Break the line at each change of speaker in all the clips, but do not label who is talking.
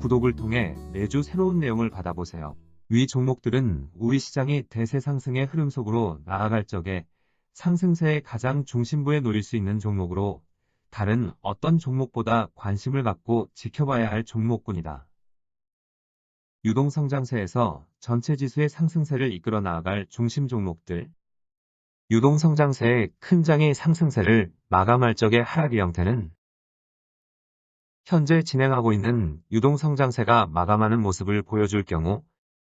구독을 통해 매주 새로운 내용을 받아보세요. 위 종목들은 우리 시장이 대세 상승의 흐름 속으로 나아갈 적에 상승세의 가장 중심부에 놓일 수 있는 종목으로 다른 어떤 종목보다 관심을 갖고 지켜봐야 할 종목군이다. 유동성장세에서 전체 지수의 상승세를 이끌어 나아갈 중심 종목들. 유동성장세의 큰 장의 상승세를 마감할 적의 하락의 형태는 현재 진행하고 있는 유동성장세가 마감하는 모습을 보여줄 경우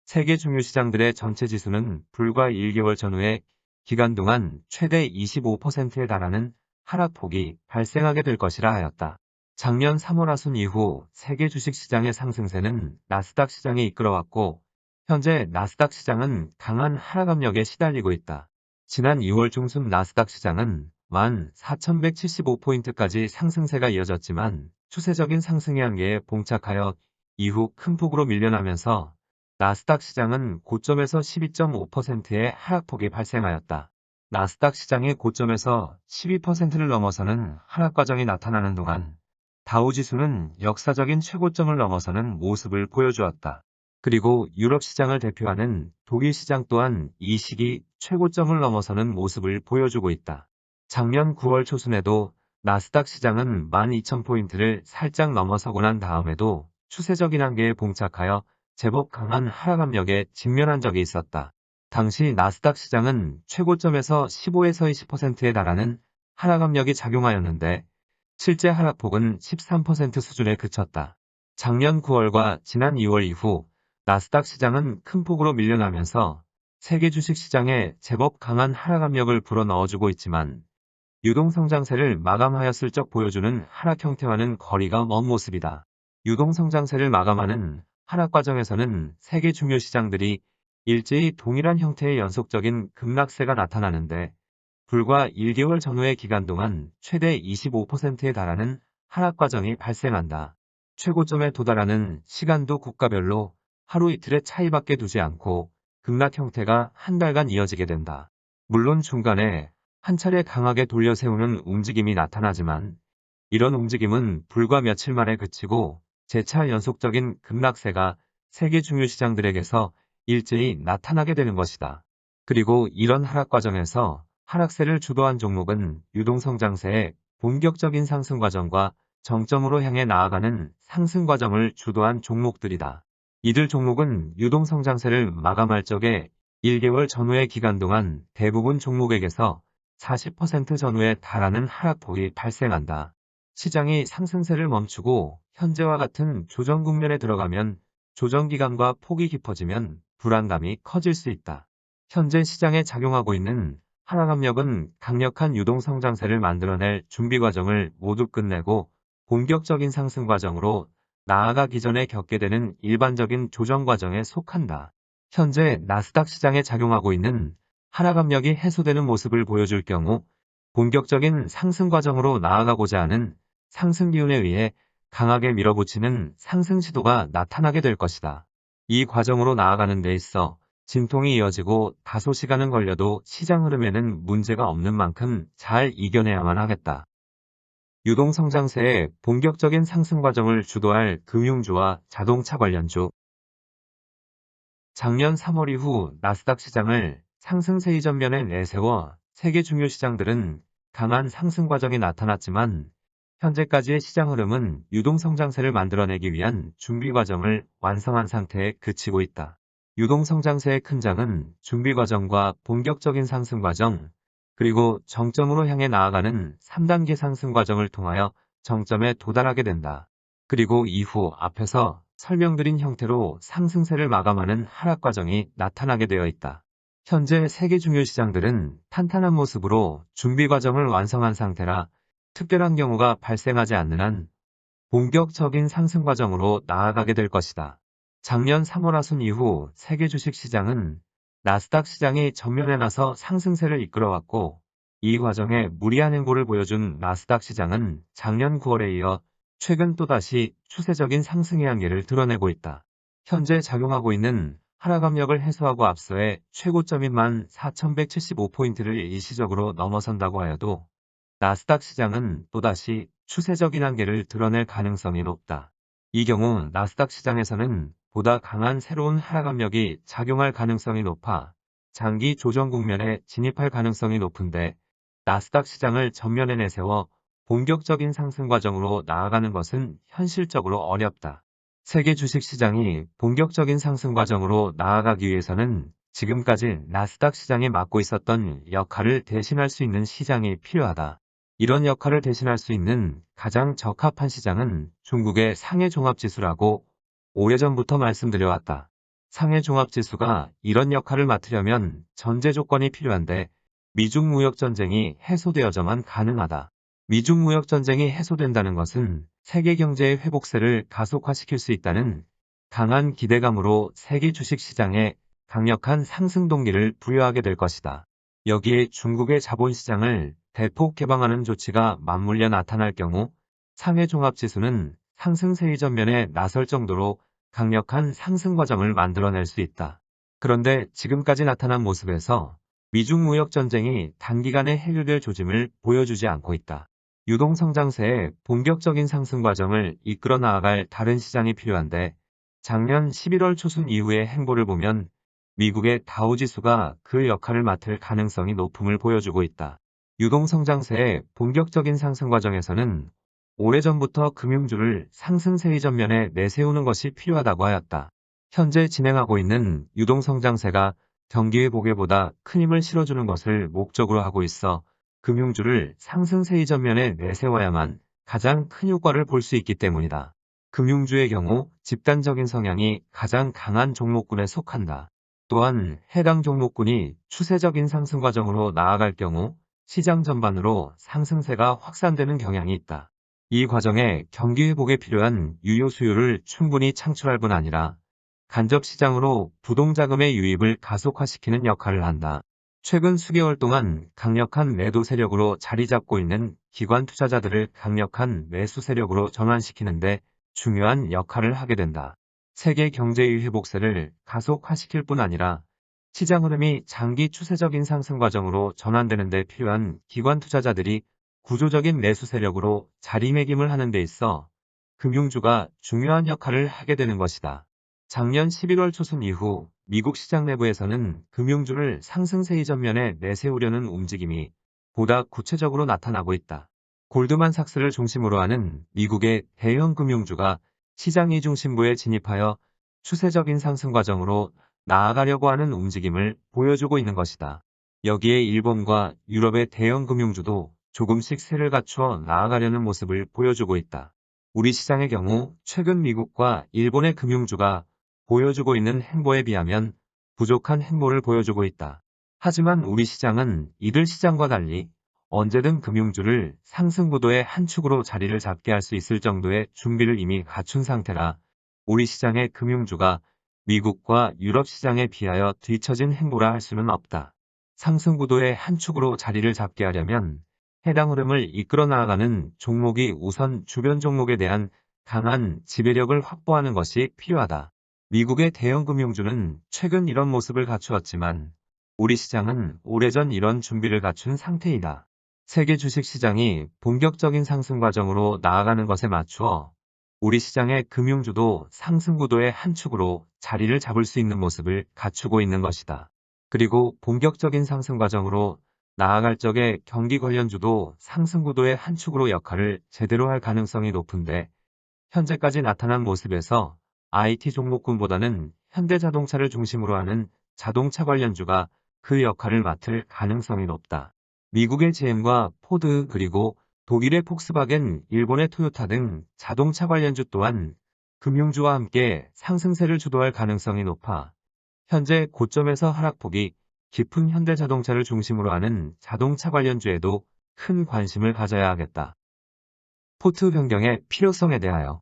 세계 중요 시장들의 전체 지수는 불과 1개월 전후의 기간 동안 최대 25%에 달하는 하락폭이 발생하게 될 것이라 하였다. 작년 3월 하순 이후 세계 주식시장의 상승세는 나스닥 시장이 이끌어왔고 현재 나스닥 시장은 강한 하락 압력에 시달리고 있다. 지난 2월 중순 나스닥 시장은 14,175포인트까지 상승세가 이어졌지만 추세적인 상승의 한계에 봉착하여 이후 큰 폭으로 밀려나면서 나스닥 시장은 고점에서 12.5%의 하락폭이 발생하였다. 나스닥 시장의 고점에서 12%를 넘어서는 하락 과정이 나타나는 동안 다우지수는 역사적인 최고점을 넘어서는 모습을 보여주었다. 그리고 유럽 시장을 대표하는 독일 시장 또한 이 시기 최고점을 넘어서는 모습을 보여주고 있다. 작년 9월 초순에도 나스닥 시장은 12,000포인트를 살짝 넘어서고 난 다음에도 추세적인 한계에 봉착하여 제법 강한 하락 압력에 직면한 적이 있었다. 당시 나스닥 시장은 최고점에서 15에서 20%에 달하는 하락 압력이 작용하였는데 실제 하락폭은 13% 수준에 그쳤다. 작년 9월과 지난 2월 이후 나스닥 시장은 큰 폭으로 밀려나면서 세계 주식 시장에 제법 강한 하락 압력을 불어넣어주고 있지만 유동성장세를 마감하였을 적 보여주는 하락 형태와는 거리가 먼 모습이다. 유동성장세를 마감하는 하락 과정에서는 세계 중요 시장들이 일제히 동일한 형태의 연속적인 급락세가 나타나는데 불과 1개월 전후의 기간 동안 최대 25%에 달하는 하락 과정이 발생한다. 최고점에 도달하는 시간도 국가별로 하루 이틀의 차이밖에 두지 않고 급락 형태가 한 달간 이어지게 된다. 물론 중간에 한 차례 강하게 돌려세우는 움직임이 나타나지만 이런 움직임은 불과 며칠 만에 그치고 재차 연속적인 급락세가 세계 중요 시장들에게서 일제히 나타나게 되는 것이다. 그리고 이런 하락 과정에서 하락세를 주도한 종목은 유동성장세의 본격적인 상승 과정과 정점으로 향해 나아가는 상승 과정을 주도한 종목들이다. 이들 종목은 유동성장세를 마감할 적에 1개월 전후의 기간 동안 대부분 종목에게서 40% 전후에 달하는 하락폭이 발생한다. 시장이 상승세를 멈추고 현재와 같은 조정 국면에 들어가면 조정 기간과 폭이 깊어지면 불안감이 커질 수 있다. 현재 시장에 작용하고 있는 하락 압력은 강력한 유동성장세를 만들어낼 준비 과정을 모두 끝내고 본격적인 상승 과정으로 나아가기 전에 겪게 되는 일반적인 조정 과정에 속한다. 현재 나스닥 시장에 작용하고 있는 하락 압력이 해소되는 모습을 보여줄 경우 본격적인 상승 과정으로 나아가고자 하는 상승 기운에 의해 강하게 밀어붙이는 상승 시도가 나타나게 될 것이다. 이 과정으로 나아가는 데 있어 진통이 이어지고 다소 시간은 걸려도 시장 흐름에는 문제가 없는 만큼 잘 이겨내야만 하겠다. 유동성장세의 본격적인 상승 과정을 주도할 금융주와 자동차 관련주. 작년 3월 이후 나스닥 시장을 상승세 이전면에 내세워 세계 중요 시장들은 강한 상승 과정이 나타났지만 현재까지의 시장 흐름은 유동성장세를 만들어내기 위한 준비 과정을 완성한 상태에 그치고 있다. 유동성장세의 큰 장은 준비 과정과 본격적인 상승 과정, 그리고 정점으로 향해 나아가는 3단계 상승 과정을 통하여 정점에 도달하게 된다. 그리고 이후 앞에서 설명드린 형태로 상승세를 마감하는 하락 과정이 나타나게 되어 있다. 현재 세계 중요 시장들은 탄탄한 모습으로 준비 과정을 완성한 상태라 특별한 경우가 발생하지 않는 한 본격적인 상승 과정으로 나아가게 될 것이다. 작년 3월 하순 이후 세계 주식 시장은 나스닥 시장이 전면에 나서 상승세를 이끌어왔고 이 과정에 무리한 행보를 보여준 나스닥 시장은 작년 9월에 이어 최근 또다시 추세적인 상승의 한계를 드러내고 있다. 현재 작용하고 있는 하락 압력을 해소하고 앞서의 최고점인 14,175포인트를 일시적으로 넘어선다고 하여도 나스닥 시장은 또다시 추세적인 한계를 드러낼 가능성이 높다. 이 경우 나스닥 시장에서는 보다 강한 새로운 하락 압력이 작용할 가능성이 높아 장기 조정 국면에 진입할 가능성이 높은데 나스닥 시장을 전면에 내세워 본격적인 상승 과정으로 나아가는 것은 현실적으로 어렵다. 세계 주식시장이 본격적인 상승 과정으로 나아가기 위해서는 지금까지 나스닥 시장이 맡고 있었던 역할을 대신할 수 있는 시장이 필요하다. 이런 역할을 대신할 수 있는 가장 적합한 시장은 중국의 상해종합지수라고 오래전부터 말씀드려왔다. 상해종합지수가 이런 역할을 맡으려면 전제 조건이 필요한데 미중 무역전쟁이 해소되어야만 가능하다. 미중 무역전쟁이 해소된다는 것은 세계 경제의 회복세를 가속화시킬 수 있다는 강한 기대감으로 세계 주식시장에 강력한 상승 동기를 부여하게 될 것이다. 여기에 중국의 자본시장을 대폭 개방하는 조치가 맞물려 나타날 경우 상해종합지수는 상승세의 전면에 나설 정도로 강력한 상승 과정을 만들어낼 수 있다. 그런데 지금까지 나타난 모습에서 미중 무역 전쟁이 단기간에 해결될 조짐을 보여주지 않고 있다. 유동성장세의 본격적인 상승 과정을 이끌어 나아갈 다른 시장이 필요한데 작년 11월 초순 이후의 행보를 보면 미국의 다우지수가 그 역할을 맡을 가능성이 높음을 보여주고 있다. 유동성장세의 본격적인 상승 과정에서는 오래전부터 금융주를 상승세의 전면에 내세우는 것이 필요하다고 하였다. 현재 진행하고 있는 유동성장세가 경기 회복에보다 큰 힘을 실어주는 것을 목적으로 하고 있어 금융주를 상승세의 전면에 내세워야만 가장 큰 효과를 볼 수 있기 때문이다. 금융주의 경우 집단적인 성향이 가장 강한 종목군에 속한다. 또한 해당 종목군이 추세적인 상승 과정으로 나아갈 경우 시장 전반으로 상승세가 확산되는 경향이 있다. 이 과정에 경기 회복에 필요한 유효 수요를 충분히 창출할 뿐 아니라 간접 시장으로 부동자금의 유입을 가속화시키는 역할을 한다. 최근 수개월 동안 강력한 매도 세력으로 자리 잡고 있는 기관 투자자들을 강력한 매수 세력으로 전환시키는데 중요한 역할을 하게 된다. 세계 경제의 회복세를 가속화시킬 뿐 아니라 시장 흐름이 장기 추세적인 상승 과정으로 전환되는 데 필요한 기관 투자자들이 구조적인 매수 세력으로 자리매김을 하는 데 있어 금융주가 중요한 역할을 하게 되는 것이다. 작년 11월 초순 이후 미국 시장 내부에서는 금융주를 상승세의 전면에 내세우려는 움직임이 보다 구체적으로 나타나고 있다. 골드만삭스를 중심으로 하는 미국의 대형 금융주가 시장 이중심부에 진입하여 추세적인 상승 과정으로 나아가려고 하는 움직임을 보여주고 있는 것이다. 여기에 일본과 유럽의 대형 금융주도 조금씩 세를 갖추어 나아가려는 모습을 보여주고 있다. 우리 시장의 경우 최근 미국과 일본의 금융주가 보여주고 있는 행보에 비하면 부족한 행보를 보여주고 있다. 하지만 우리 시장은 이들 시장과 달리 언제든 금융주를 상승 구도의 한 축으로 자리를 잡게 할 수 있을 정도의 준비를 이미 갖춘 상태라 우리 시장의 금융주가 미국과 유럽 시장에 비하여 뒤처진 행보라 할 수는 없다. 상승 구도의 한 축으로 자리를 잡게 하려면 해당 흐름을 이끌어 나아가는 종목이 우선 주변 종목에 대한 강한 지배력을 확보하는 것이 필요하다. 미국의 대형 금융주는 최근 이런 모습을 갖추었지만 우리 시장은 오래전 이런 준비를 갖춘 상태이다. 세계 주식시장이 본격적인 상승 과정으로 나아가는 것에 맞추어 우리 시장의 금융주도 상승 구도의 한 축으로 자리를 잡을 수 있는 모습을 갖추고 있는 것이다. 그리고 본격적인 상승 과정으로 나아갈 적에 경기 관련주도 상승 구도의 한 축으로 역할을 제대로 할 가능성이 높은데 현재까지 나타난 모습에서 IT 종목군보다는 현대자동차를 중심으로 하는 자동차 관련주가 그 역할을 맡을 가능성이 높다. 미국의 GM과 포드 그리고 독일의 폭스바겐, 일본의 토요타 등 자동차 관련주 또한 금융주와 함께 상승세를 주도할 가능성이 높아 현재 고점에서 하락폭이 깊은 현대자동차를 중심으로 하는 자동차 관련주에도 큰 관심을 가져야 하겠다. 포트 변경의 필요성에 대하여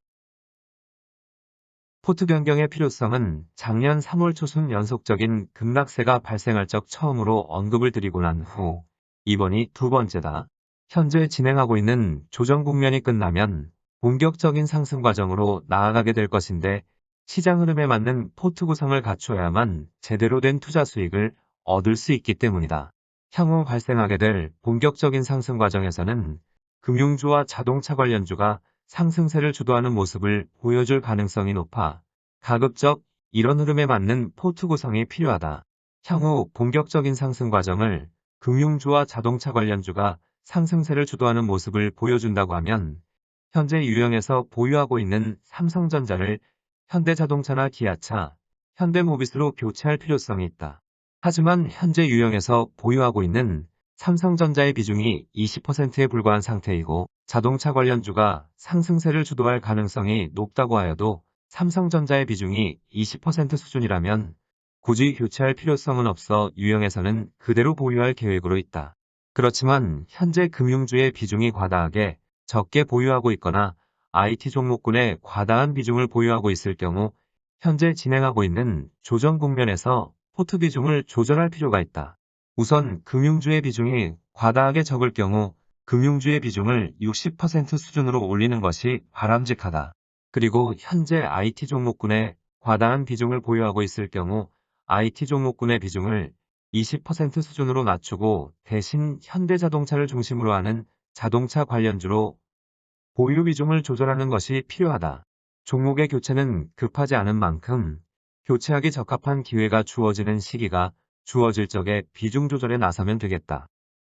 포트 변경의 필요성은 작년 3월 초순 연속적인 급락세가 발생할 적 처음으로 언급을 드리고 난 후 이번이 두 번째다. 현재 진행하고 있는 조정 국면이 끝나면 본격적인 상승 과정으로 나아가게 될 것인데 시장 흐름에 맞는 포트 구성을 갖추어야만 제대로 된 투자 수익을 얻을 수 있기 때문이다. 향후 발생하게 될 본격적인 상승 과정에서는 금융주와 자동차 관련주가 상승세를 주도하는 모습을 보여줄 가능성이 높아 가급적 이런 흐름에 맞는 포트 구성이 필요하다. 향후 본격적인 상승 과정을 금융주와 자동차 관련주가 상승세를 주도하는 모습을 보여준다고 하면 현재 유형에서 보유하고 있는 삼성전자를 현대자동차나 기아차, 현대모비스로 교체할 필요성이 있다. 하지만 현재 유형에서 보유하고 있는 삼성전자의 비중이 20%에 불과한 상태이고 자동차 관련주가 상승세를 주도할 가능성이 높다고 하여도 삼성전자의 비중이 20% 수준이라면 굳이 교체할 필요성은 없어 유형에서는 그대로 보유할 계획으로 있다. 그렇지만 현재 금융주의 비중이 과다하게 적게 보유하고 있거나 IT 종목군에 과다한 비중을 보유하고 있을 경우 현재 진행하고 있는 조정 국면에서 포트 비중을 조절할 필요가 있다. 우선 금융주의 비중이 과다하게 적을 경우 금융주의 비중을 60% 수준으로 올리는 것이 바람직하다. 그리고 현재 IT 종목군에 과다한 비중을 보유하고 있을 경우 IT 종목군의 비중을 20% 수준으로 낮추고 대신 현대자동차를 중심으로 하는 자동차 관련주로 보유 비중을 조절하는 것이 필요하다. 종목의 교체는 급하지 않은 만큼 교체하기 적합한 기회가 주어지는 시기가 주어질 적에 비중 조절에 나서면 되겠다.